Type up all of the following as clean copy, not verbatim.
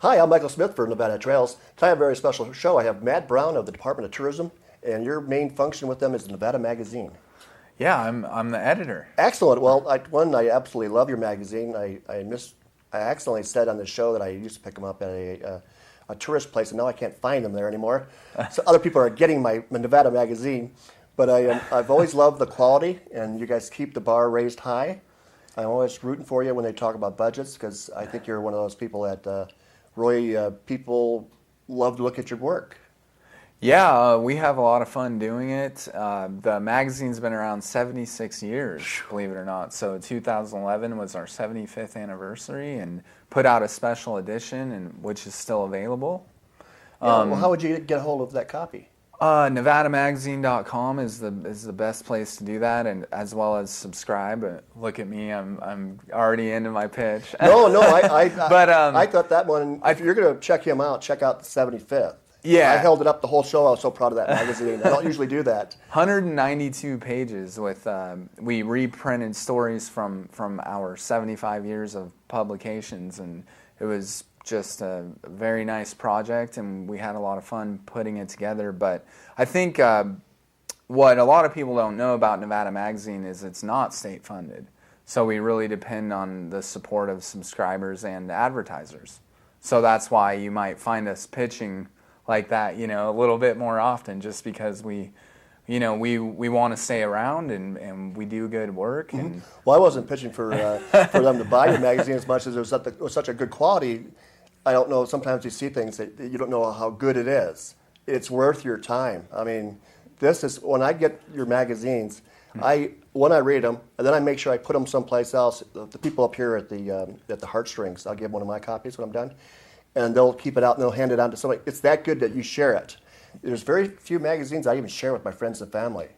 Hi, I'm Michael Smith for Nevada Trails. Today I have a very special show. I have Matt Brown of the Department of Tourism, and your main function with them is the Nevada Magazine. Yeah, I'm the editor. Excellent. Well, I absolutely love your magazine. I accidentally said on the show that I used to pick them up at a tourist place, and now I can't find them there anymore. So other people are getting my Nevada Magazine, but I've always loved the quality, and you guys keep the bar raised high. I'm always rooting for you when they talk about budgets, because I think you're one of those people that really people love to look at your work. Yeah, we have a lot of fun doing it. The magazine's been around 76 years, believe it or not. So 2011 was our 75th anniversary, and put out a special edition, which is still available. Well, how would you get a hold of that copy? NevadaMagazine.com is the best place to do that, and as well as subscribe. Look at me, I'm already into my pitch. No, I thought that one. If you're going to check him out, check out the 75th. Yeah, I held it up the whole show. I was so proud of that magazine. I don't usually do that. 192 pages with we reprinted stories from our 75 years of publications, and it was just a very nice project, and we had a lot of fun putting it together. But I think what a lot of people don't know about Nevada Magazine is it's not state funded. So we really depend on the support of subscribers and advertisers. So that's why you might find us pitching like that, a little bit more often, just because we want to stay around and we do good work. Mm-hmm. And well, I wasn't pitching for them to buy your magazine as much as it was such a good quality. I don't know, sometimes you see things that you don't know how good it is. It's worth your time. I mean, this is, when I get your magazines, I read them, and then I make sure I put them someplace else. The people up here at the Heartstrings, I'll give one of my copies when I'm done, and they'll keep it out and they'll hand it on to somebody. It's that good that you share it. There's very few magazines I even share with my friends and family,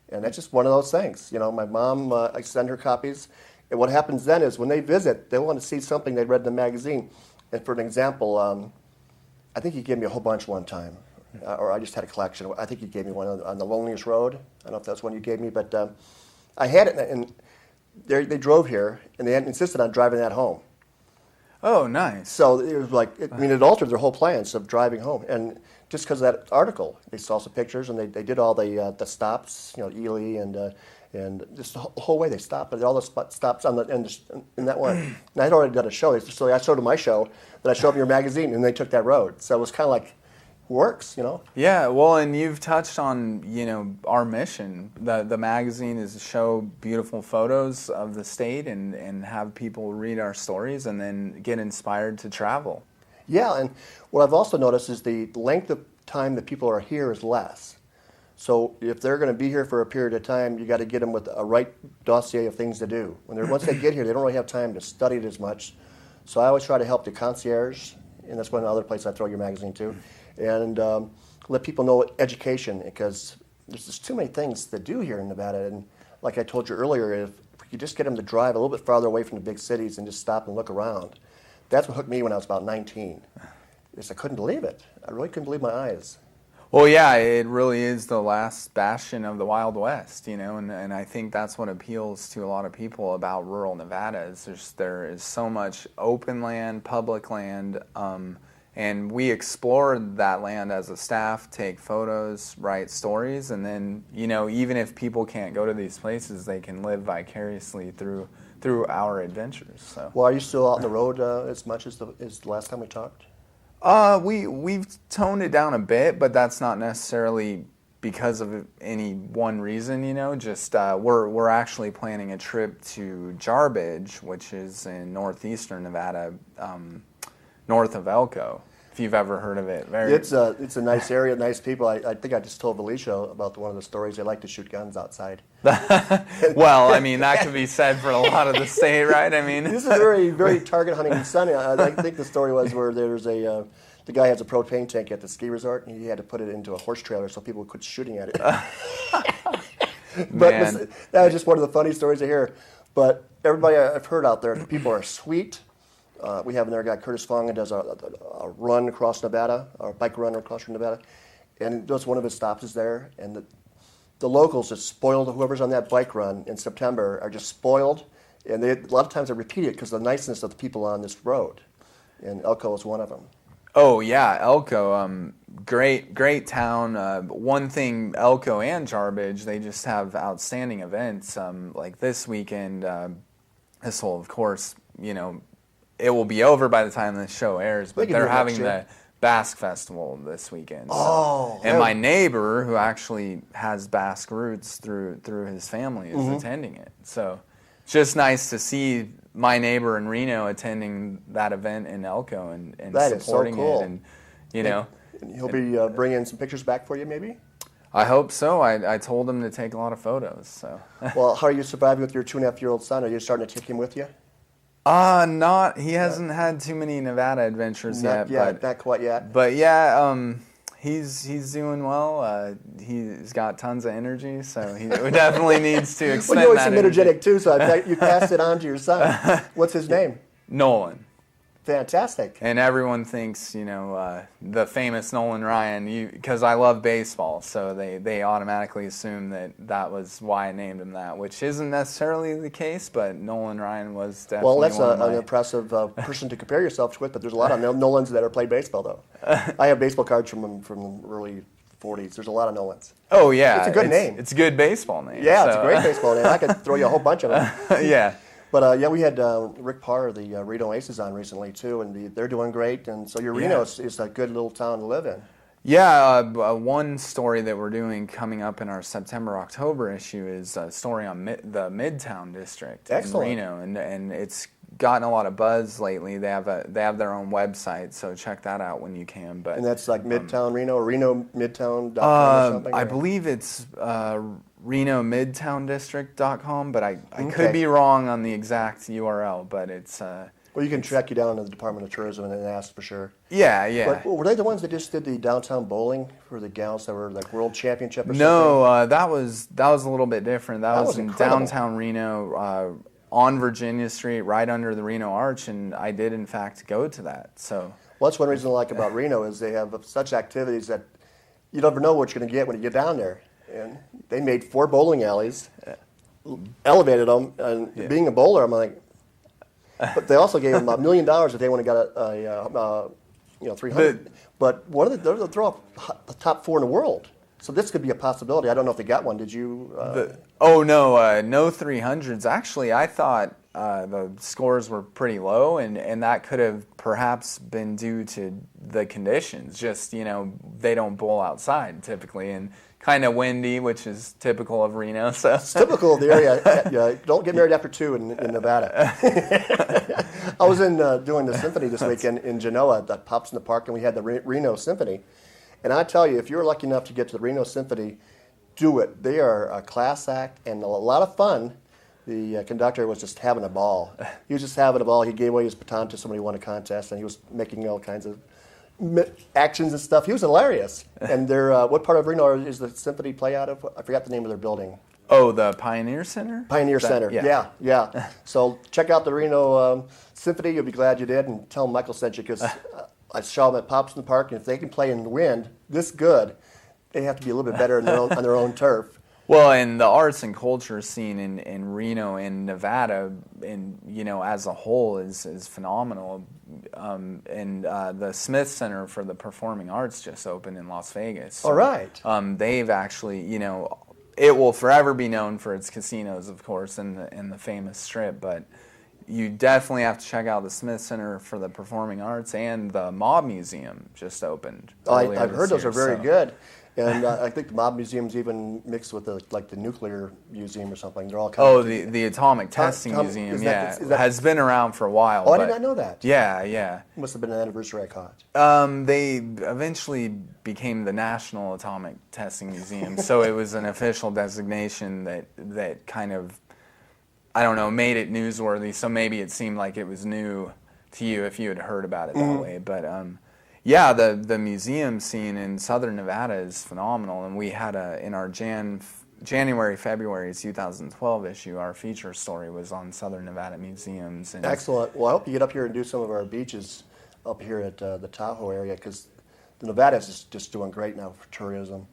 and that's just one of those things. My mom, I send her copies, and what happens then is when they visit, they want to see something they read in the magazine. And for an example, I think he gave me a whole bunch one time, or I just had a collection. I think he gave me one on the Loneliest Road. I don't know if that's one you gave me, but I had it, and they drove here, and they insisted on driving that home. Oh, nice. So it was like, it altered their whole plans of driving home. And just because of that article, they saw some pictures, and they did all the stops, Ely and just the whole way they stopped, but all the stops on in that one. And I'd already done a show, so I showed them my show, then I showed them your magazine, and they took that road. So it was kind of like, works, Yeah, well, and you've touched on, our mission. The magazine is to show beautiful photos of the state and have people read our stories and then get inspired to travel. Yeah, and what I've also noticed is the length of time that people are here is less. So if they're going to be here for a period of time, you got to get them with a right dossier of things to do. Once they get here, they don't really have time to study it as much. So I always try to help the concierge, and that's one other place I throw your magazine to, and let people know education, because there's just too many things to do here in Nevada. And like I told you earlier, if you just get them to drive a little bit farther away from the big cities and just stop and look around, that's what hooked me when I was about 19. I couldn't believe it. I really couldn't believe my eyes. Well, yeah, it really is the last bastion of the Wild West, and I think that's what appeals to a lot of people about rural Nevada. There is so much open land, public land, and we explore that land as a staff, take photos, write stories, and then, even if people can't go to these places, they can live vicariously through our adventures. So. Well, are you still out on the road as much as the last time we talked? We've toned it down a bit, but that's not necessarily because of any one reason, Just we're actually planning a trip to Jarbidge, which is in northeastern Nevada, north of Elko. If you've ever heard of it, it's a nice area, nice people. I think I just told Felicia about one of the stories. They like to shoot guns outside. Well, that could be said for a lot of the state, right? This is very, very target hunting and sunny. I think the story was where there's the guy has a propane tank at the ski resort, and he had to put it into a horse trailer so people would quit shooting at it. But that was just one of the funny stories I hear. But everybody I've heard out there, the people are sweet. We have another guy, Curtis Fong, who does a run across Nevada, or a bike run across Nevada, and just one of his stops is there, and the locals just spoiled. Whoever's on that bike run in September are just spoiled, and a lot of times they repeat it because of the niceness of the people on this road. and Elko is one of them. Oh yeah, Elko, great town. One thing, Elko and Jarbidge, they just have outstanding events. Like this weekend, this will, of course, it will be over by the time this show airs, but they're having the Basque Festival this weekend. And my neighbor, who actually has Basque roots through his family, is attending it. So it's just nice to see my neighbor in Reno attending that event in Elko and supporting it. And, And he'll be bringing some pictures back for you, maybe? I hope so. I told him to take a lot of photos. So. Well, how are you surviving with your 2.5-year-old son? Are you starting to take him with you? Not. He hasn't had too many Nevada adventures yet. Not quite yet. But yeah, he's doing well. He's got tons of energy, so he definitely needs to expend well, you always that seem energetic too, so I bet you passed it on to your son. What's his name? Nolan. Fantastic. And everyone thinks, the famous Nolan Ryan, because I love baseball, so they automatically assume that was why I named him that, which isn't necessarily the case, but Nolan Ryan was definitely Well, that's an impressive person to compare yourself with, but there's a lot of Nolans that are played baseball, though. I have baseball cards from the early 40s. There's a lot of Nolans. Oh, yeah. It's a good name. It's a good baseball name. Yeah, it's a great baseball name. I could throw you a whole bunch of them. Yeah. But we had Rick Parr of the Reno Aces on recently too, and they're doing great. And so your Reno is a good little town to live in. Yeah, one story that we're doing coming up in our September-October issue is a story on the Midtown District in Reno, and it's gotten a lot of buzz lately. They have their own website, so check that out when you can. But and that's like Midtown Reno or RenoMidtown.com or something? I believe it's RenoMidtownDistrict.com, but I could be wrong on the exact URL, but it's... well, you can track you down to the Department of Tourism and ask for sure. Yeah. But were they the ones that just did the downtown bowling for the gals that were like world championship or something? No, that was a little bit different. That was in incredible. Downtown Reno, on Virginia Street, right under the Reno Arch, and I did in fact go to that. So. Well, that's one reason I like about Reno is they have such activities that you never know what you're going to get when you get down there. And they made 4 bowling alleys, elevated them, and being a bowler, I'm like. But they also gave them $1 million if they would have got 300. But one of they're up the top 4 in the world, so this could be a possibility. I don't know if they got one. Did you? No 300s. Actually, I thought the scores were pretty low, and that could have perhaps been due to the conditions. Just they don't bowl outside typically, and kind of windy, which is typical of Reno. So it's typical of the area. Yeah, don't get married after 2 in Nevada. I was doing the symphony this weekend in Genoa that pops in the park, and we had the Reno Symphony. And I tell you, if you're lucky enough to get to the Reno Symphony, do it. They are a class act and a lot of fun. The conductor was just having a ball. He was just having a ball. He gave away his baton to somebody who won a contest, and he was making all kinds of actions and stuff. He was hilarious. And what part of Reno is the symphony play out of? I forgot the name of their building. Oh, the Pioneer Center? Pioneer Center, yeah. So check out the Reno Symphony. You'll be glad you did. And tell them Michael sent you, because I saw them at Pops in the Park, and if they can play in the wind this good, they have to be a little bit better on their own turf. Well, and the arts and culture scene in Reno and Nevada, as a whole, is phenomenal. And the Smith Center for the Performing Arts just opened in Las Vegas. So, all right. They've actually, it will forever be known for its casinos, of course, and the famous Strip. But you definitely have to check out the Smith Center for the Performing Arts, and the Mob Museum just opened. I've heard those are very good. And I think the Mob Museum's even mixed with the nuclear museum or something. They're all kind of the Atomic Testing Museum, has been around for a while. Oh, I did not know that. Yeah. Must have been an anniversary I caught. They eventually became the National Atomic Testing Museum, so it was an official designation that kind of, I don't know, made it newsworthy. So maybe it seemed like it was new to you if you had heard about it that way, but. Yeah, the museum scene in Southern Nevada is phenomenal, and we had in our January-February 2012 issue, our feature story was on Southern Nevada museums. And excellent. Well, I hope you get up here and do some of our beaches up here at the Tahoe area, because the Nevada is just doing great now for tourism.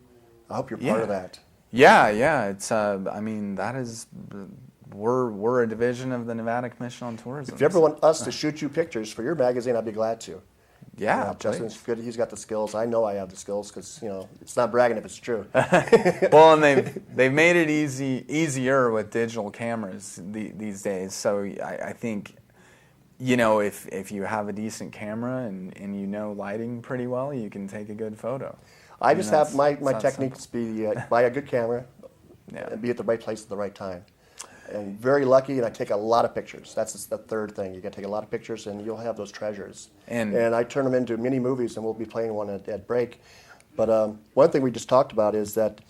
I hope you're part of that. Yeah. It's that has we're a division of the Nevada Commission on Tourism. If you ever want us to shoot you pictures for your magazine, I'd be glad to. Yeah, Justin's good. He's got the skills. I know I have the skills because it's not bragging if it's true. Well, and they've made it easier with digital cameras these days. So I think, if you have a decent camera and lighting pretty well, you can take a good photo. I just have my techniques be buy a good camera and be at the right place at the right time. And very lucky, and I take a lot of pictures. That's the third thing. You got to take a lot of pictures, and you'll have those treasures. And I turn them into mini movies, and we'll be playing one at break. But one thing we just talked about is that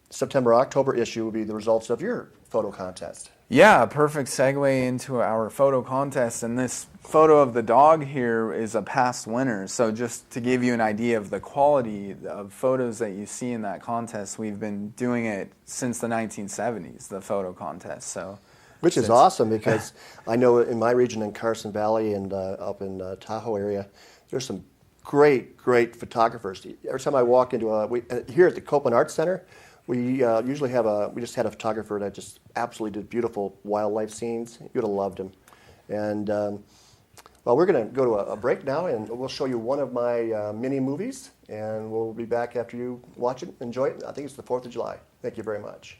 September-October issue will be the results of your photo contest. Yeah, a perfect segue into our photo contest. And this photo of the dog here is a past winner. So just to give you an idea of the quality of photos that you see in that contest, we've been doing it since the 1970s, the photo contest. Which is awesome because I know in my region in Carson Valley and up in Tahoe area, there's some great photographers. Every time I walk into here at the Copeland Arts Center, we usually we just had a photographer that just absolutely did beautiful wildlife scenes. You would have loved him. And we're going to go to a break now, and we'll show you one of my mini movies, and we'll be back after you watch it, enjoy it. I think it's the 4th of July. Thank you very much.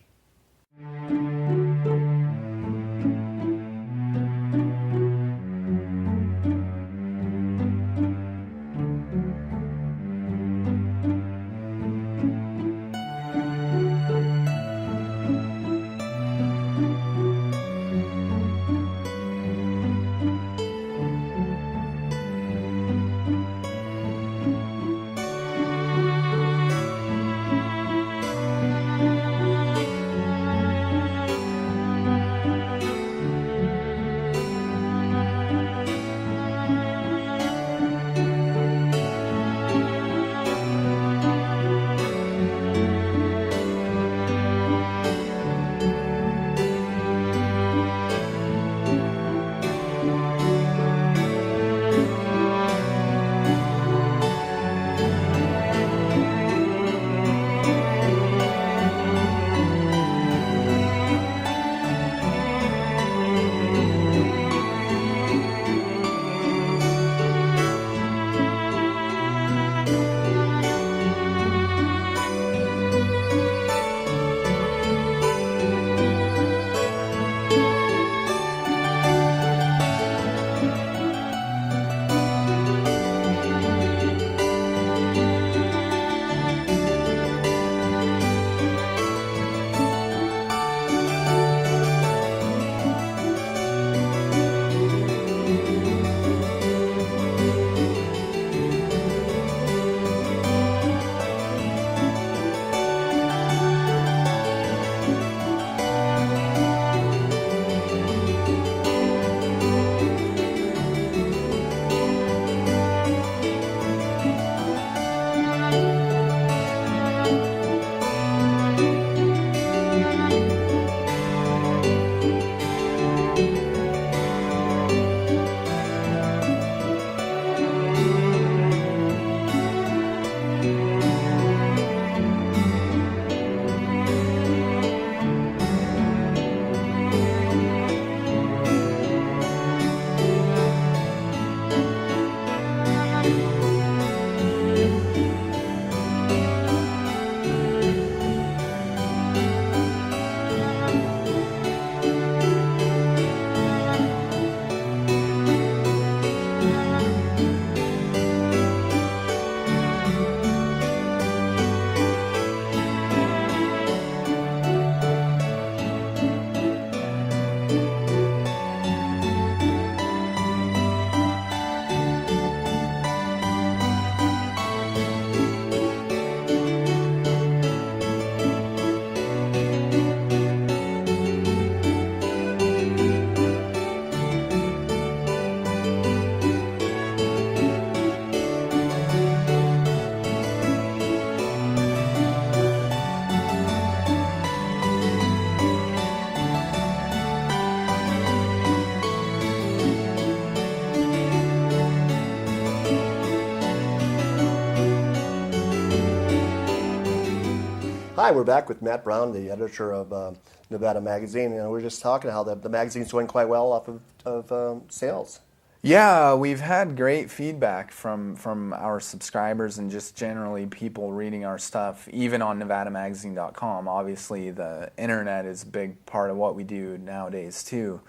Hi, we're back with Matt Brown, the editor of Nevada Magazine. We were just talking how the magazine's doing quite well off of sales. Yeah, we've had great feedback from our subscribers and just generally people reading our stuff, even on NevadaMagazine.com. Obviously, the internet is a big part of what we do nowadays, too.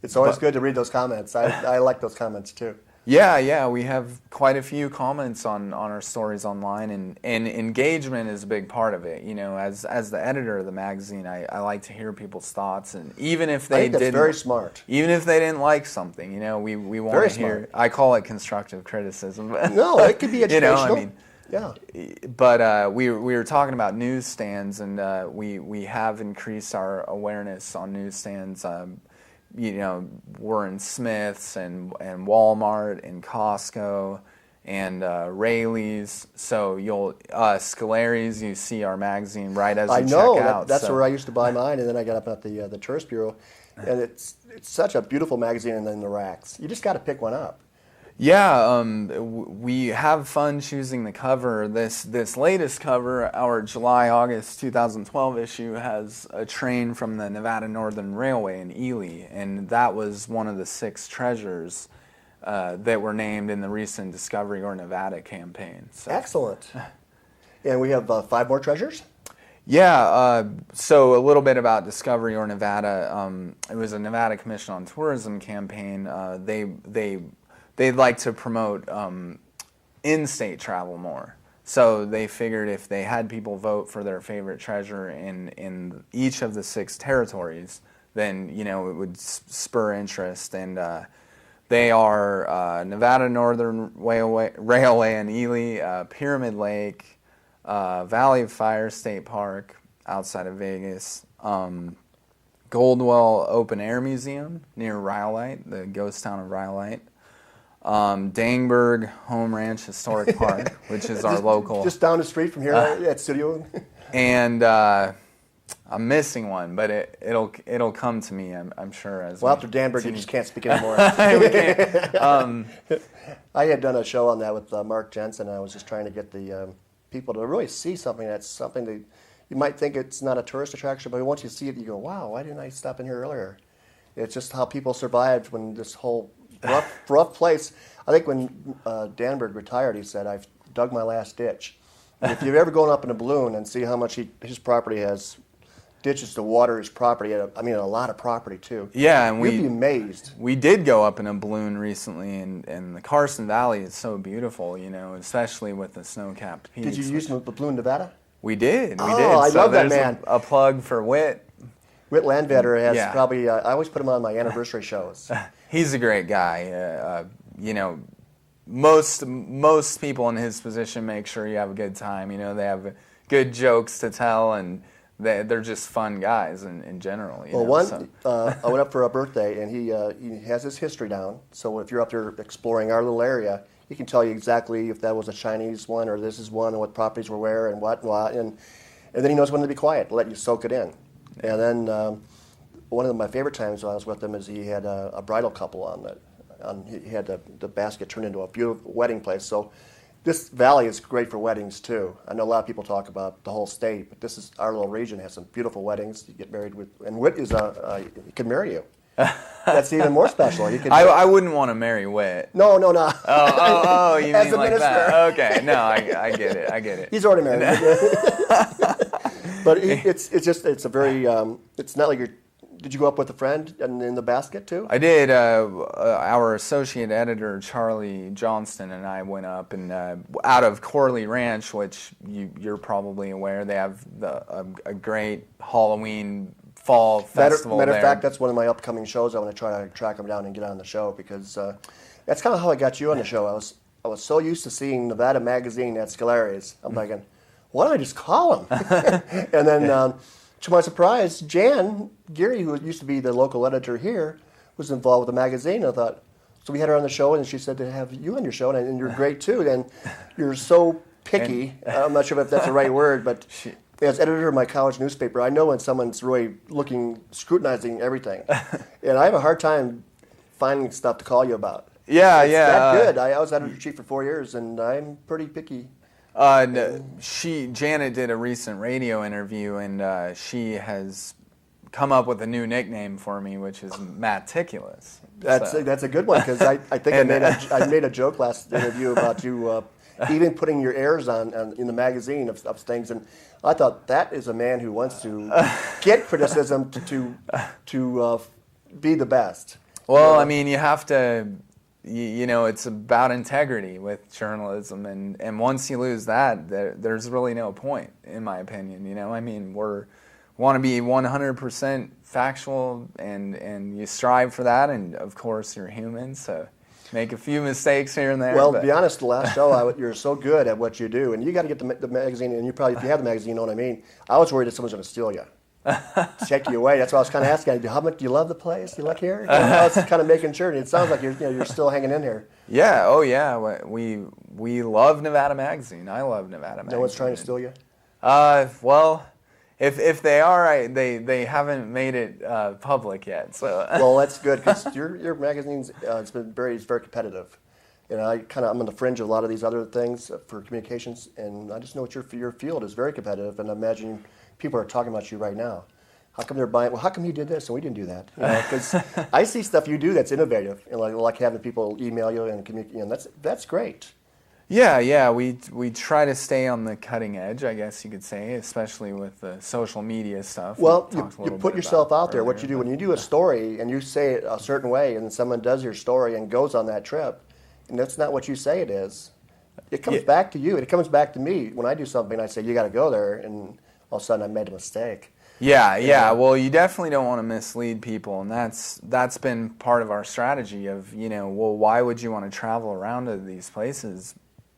It's always good to read those comments. I like those comments, too. Yeah, we have quite a few comments on our stories online, and engagement is a big part of it. As the editor of the magazine, I like to hear people's thoughts, and even if they that's very smart. Even if they didn't like something, we want to hear. I call it constructive criticism. No, it could be educational. Yeah. But we were talking about newsstands, and we have increased our awareness on newsstands. We're in Smith's and Walmart and Costco and Rayleigh's. So Scolari's, you see our magazine right as you check out. That's where I used to buy mine, and then I got up at the Tourist Bureau, and it's such a beautiful magazine, and then the racks. You just got to pick one up. Yeah, we have fun choosing the cover. This latest cover, our July-August 2012 issue, has a train from the Nevada Northern Railway in Ely, and that was one of the 6 treasures that were named in the recent Discovery or Nevada campaign. So. Excellent. And we have 5 more treasures? Yeah, so a little bit about Discovery or Nevada. It was a Nevada Commission on Tourism campaign. They'd like to promote in-state travel more. So they figured if they had people vote for their favorite treasure in each of the 6 territories, then it would spur interest. And they are Nevada Northern Railway in Ely, Pyramid Lake, Valley of Fire State Park outside of Vegas, Goldwell Open Air Museum near Rhyolite, the ghost town of Rhyolite. Dangberg Home Ranch Historic Park, which is our local. Just down the street from here at Studio. And I'm missing one, but it'll come to me, I'm sure. After Danberg, you just can't speak anymore. We can't. I had done a show on that with Mark Jensen. I was just trying to get the people to really see something that's something that you might think it's not a tourist attraction, but once you see it, you go, wow, why didn't I stop in here earlier? It's just how people survived when this whole rough place. I think when Danberg retired, he said, "I've dug my last ditch." And if you've ever gone up in a balloon and see how much his property has ditches to water his property, a lot of property too. Yeah, and you'd be amazed. We did go up in a balloon recently, and the Carson Valley is so beautiful, especially with the snow-capped peaks. Did you use the balloon Nevada? We did. I love that man. A plug for Whit. Whit Landvetter has probably. I always put him on my anniversary shows. He's a great guy. Most people in his position make sure you have a good time. They have good jokes to tell, and they're just fun guys in general. I went up for a birthday, and he has his history down. So if you're up there exploring our little area, he can tell you exactly if that was a Chinese one or this is one, and what properties were where and what, and then he knows when to be quiet, let you soak it in. And then one of my favorite times when I was with him is he had a bridal couple he had the basket turned into a beautiful wedding place. So this valley is great for weddings too. I know a lot of people talk about the whole state, but our little region has some beautiful weddings. You get married with, and Whit is he can marry you. That's even more special. I wouldn't want to marry Whit. No. Oh, you As mean a like minister. that? Okay, no, I get it. He's already married. But it's a very. It's not like you're. Did you go up with a friend in the basket too? I did. Our associate editor Charlie Johnston and I went up, and out of Corley Ranch, which you're probably aware, they have a great Halloween fall festival Matter there. of fact, that's one of my upcoming shows. I want to try to track them down and get on the show because that's kind of how I got you on the show. I was so used to seeing Nevada Magazine at Scolari's. I'm thinking, why don't I just call him? And then. To my surprise, Jan Geary, who used to be the local editor here, was involved with the magazine. I thought, so we had her on the show, and she said to have you on your show, and you're great too. And you're so picky. I'm not sure if that's the right word, but as editor of my college newspaper, I know when someone's really scrutinizing everything. And I have a hard time finding stuff to call you about. Yeah. That good. I was editor-in-chief for 4 years, and I'm pretty picky. Janet did a recent radio interview, and she has come up with a new nickname for me, which is Matticulous. That's a good one, because I think I made a joke last interview about you even putting your airs on in the magazine of things, and I thought that is a man who wants to get criticism to be the best. Well, I mean, you have to, it's about integrity with journalism, and once you lose that, there's really no point, in my opinion. I mean, want to be 100% factual, and you strive for that, and of course you're human, so make a few mistakes here and there. Well, to be honest, the last show, you're so good at what you do, and you got to get the magazine, and you probably, if you have the magazine, you know what I mean. I was worried that someone's going to steal you. Take you away. That's why I was kind of asking, how much do you love the place? You like here? I was kind of making sure. It sounds like you're still hanging in here. Yeah. Oh, yeah. We love Nevada Magazine. I love Nevada Magazine. No one's trying to steal you? Well, if they are, they haven't made it public yet. So. Well, that's good, because your magazine's it's very competitive. I'm on the fringe of a lot of these other things for communications, and I just know your field is very competitive, and I imagine people are talking about you right now. How come they're buying? Well, how come you did this and we didn't do that? Because I see stuff you do that's innovative, and like having people email you and communicate. That's great. Yeah. We try to stay on the cutting edge, I guess you could say, especially with the social media stuff. Well, you put yourself out there. What you do when you do a story and you say it a certain way, and someone does your story and goes on that trip, and that's not what you say it is. It comes back to you. It comes back to me when I do something. I say you got to go there, and all of a sudden I made a mistake. Yeah. Well, you definitely don't want to mislead people, and that's been part of our strategy of, why would you want to travel around to these places?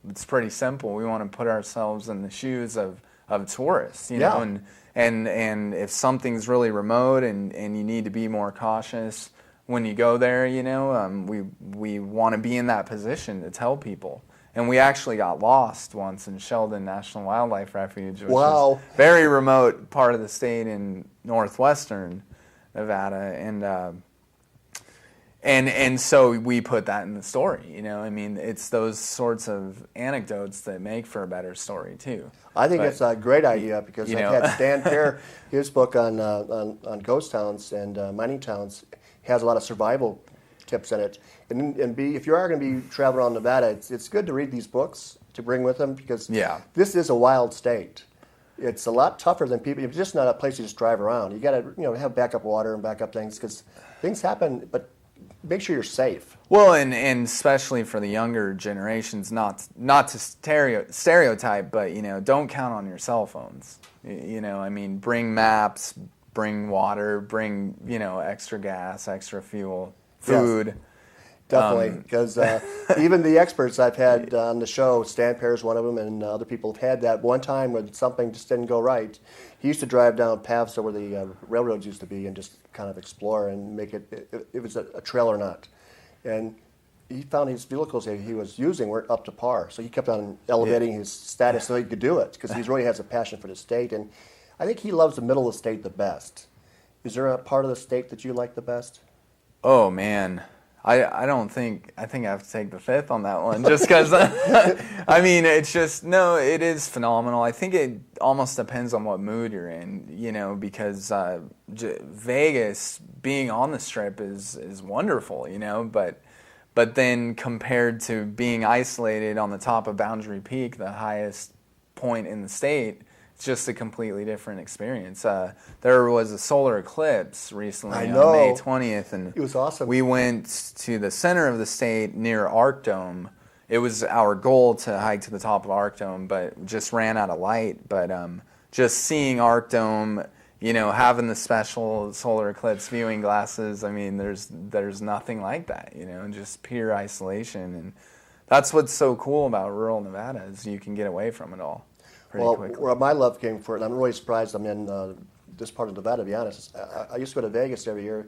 It's pretty simple. We want to put ourselves in the shoes of tourists, know, and if something's really remote and you need to be more cautious when you go there, we want to be in that position to tell people. And we actually got lost once in Sheldon National Wildlife Refuge, which is a very remote part of the state in northwestern Nevada, and so we put that in the story. I mean, it's those sorts of anecdotes that make for a better story too. I think it's a great idea, because I've had Stan Pear, his book on ghost towns and mining towns has a lot of survival tips in it. And B, if you are going to be traveling around Nevada, it's good to read these books to bring with them, because this is a wild state. It's a lot tougher than people. It's just not a place you just drive around. You got to have backup water and backup things, because things happen. But make sure you're safe. Well, and especially for the younger generations, not to stereotype, but don't count on your cell phones. I mean, bring maps, bring water, bring extra gas, extra fuel, food. Yes. Definitely, because even the experts I've had on the show, Stan Pear is one of them, and other people have had that one time when something just didn't go right. He used to drive down paths where the railroads used to be and just kind of explore and make it was a trail or not. And he found his vehicles that he was using weren't up to par, so he kept on elevating his status so he could do it, because he really has a passion for the state. And I think he loves the middle of the state the best. Is there a part of the state that you like the best? Oh, man. I think I have to take the fifth on that one, just because, I mean, it's just, it is phenomenal. I think it almost depends on what mood you're in, because Vegas, being on the Strip is wonderful, but then compared to being isolated on the top of Boundary Peak, the highest point in the state, it's just a completely different experience. There was a solar eclipse recently on May 20th, and it was awesome. We went to the center of the state near Arc Dome. It was our goal to hike to the top of Arc Dome, but just ran out of light. But just seeing Arc Dome, having the special solar eclipse viewing glasses, I mean, there's nothing like that, just pure isolation. And that's what's so cool about rural Nevada, is you can get away from it all. Where my love came for it, and I'm really surprised I'm in this part of Nevada, to be honest. I used to go to Vegas every year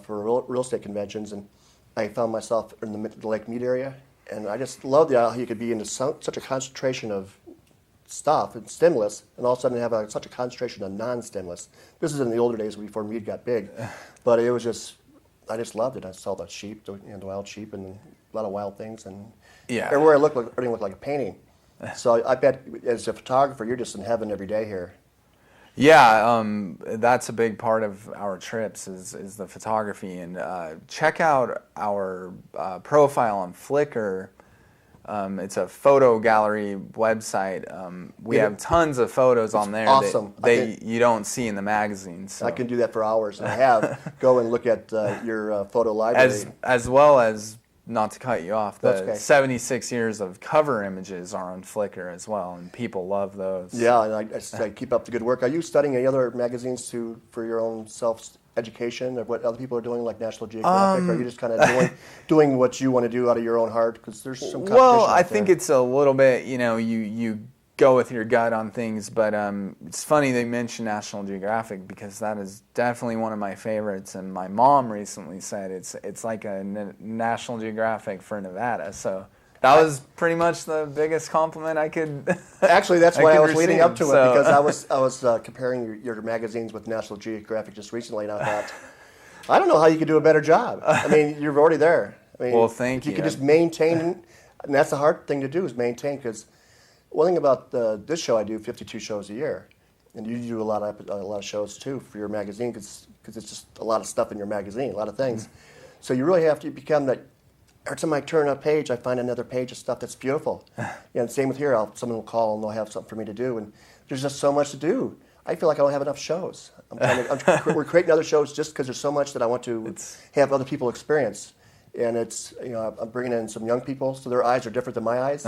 for real estate conventions, and I found myself in the Lake Mead area, and I just loved how you could be into such a concentration of stuff and stimulus, and all of a sudden have such a concentration of non-stimulus. This is in the older days before Mead got big, but it was just, I just loved it. I saw the sheep, the wild sheep, and a lot of wild things, and everywhere I looked, everything looked like a painting. So I bet as a photographer, you're just in heaven every day here. Yeah, that's a big part of our trips is the photography. And check out our profile on Flickr. It's a photo gallery website. We have tons of photos on there awesome. that you don't see in the magazine. So. I can do that for hours. And I have. Go and look at your photo library. As well as, not to cut you off, the okay. 76 years of cover images are on Flickr as well, and people love those. Yeah, and I keep up the good work. Are you studying any other magazines for your own self-education of what other people are doing, like National Geographic? Or are you just kind of doing what you want to do out of your own heart? Because there's some competition Well, out I there. think it's a little bit, you go with your gut on things, but it's funny they mentioned National Geographic because that is definitely one of my favorites, and my mom recently said it's like a National Geographic for Nevada, so that was pretty much the biggest compliment I could Actually, that's why I was leading up to receive, it, because I was comparing your magazines with National Geographic just recently, and I thought, I don't know how you could do a better job. I mean, you're already there. I mean, Well, thank if you you. could just maintain, and that's the hard thing to do, is maintain, because one thing about this show, I do 52 shows a year, and you do a lot of shows too for your magazine, because it's just a lot of stuff in your magazine, a lot of things. So you really have to become that. Every time I turn a page, I find another page of stuff that's beautiful. And same with here. Someone will call and they'll have something for me to do, and there's just so much to do. I feel like I don't have enough shows. We're creating other shows just because there's so much that I want to have other people experience. And it's, I'm bringing in some young people, so their eyes are different than my eyes.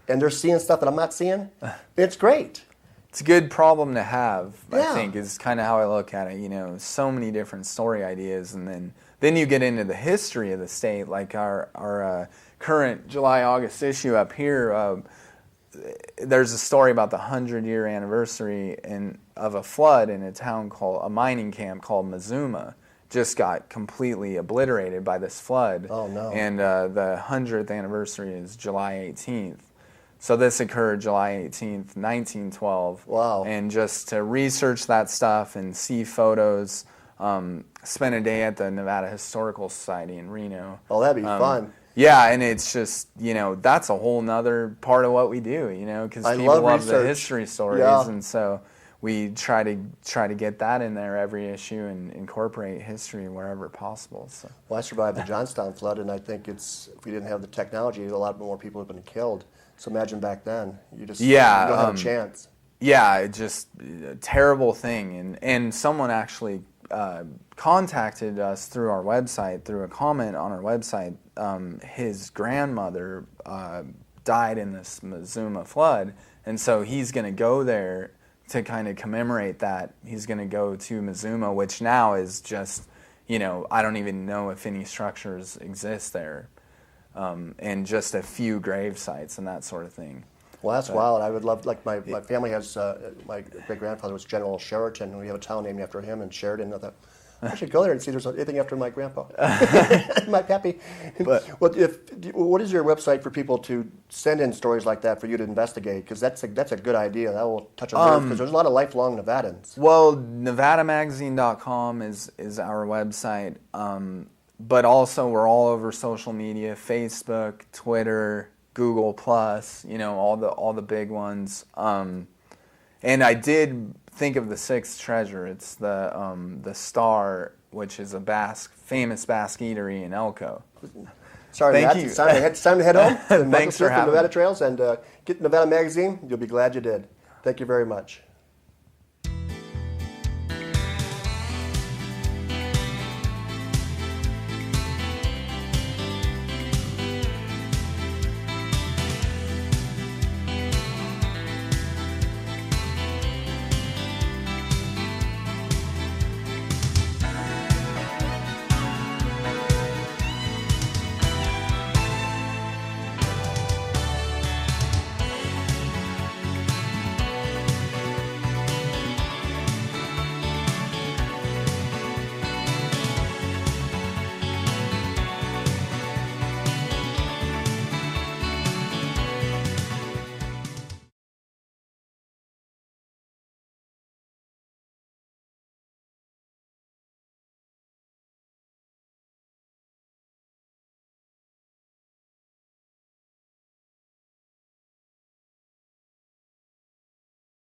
And they're seeing stuff that I'm not seeing. It's great. It's a good problem to have, Yeah. I think, is kind of how I look at it. So many different story ideas, and then you get into the history of the state, like our current July-August issue up here. There's a story about the 100-year anniversary of a flood in a mining camp called Mazuma. Just got completely obliterated by this flood. Oh, no. And the 100th anniversary is July 18th. So this occurred July 18th, 1912. Wow. And just to research that stuff and see photos, spent a day at the Nevada Historical Society in Reno. Oh, that'd be fun. Yeah, and it's just, that's a whole nother part of what we do, because people love the history stories, Yeah. and so we try to get that in there every issue and incorporate history wherever possible. So. Well, I survived the Johnstown flood, and I think if we didn't have the technology, a lot more people would have been killed. So imagine back then, you don't have a chance. Yeah, just a terrible thing, and someone actually contacted us through our website, through a comment on our website. His grandmother died in this Mazuma flood, and so he's going to go there to kind of commemorate that. He's going to go to Mazuma, which now is just, I don't even know if any structures exist there, and just a few grave sites and that sort of thing. Well, that's wild. I would love, like my family has, my great-grandfather was General Sheraton, and we have a town named after him in Sheridan. I thought, I should go there and see if there's anything after my grandpa. My pappy. But what is your website for people to send in stories like that for you to investigate? Because that's a good idea. That will touch on nerves, because there's a lot of lifelong Nevadans. Well, NevadaMagazine.com is our website, but also we're all over social media: Facebook, Twitter, Google Plus. All the big ones. And I did think of the sixth treasure. It's the Star, which is a famous Basque eatery in Elko. Sorry, Thank Matt. you. It's time to head home. Thanks for having Nevada me. Trails, and get Nevada Magazine. You'll be glad you did. Thank you very much.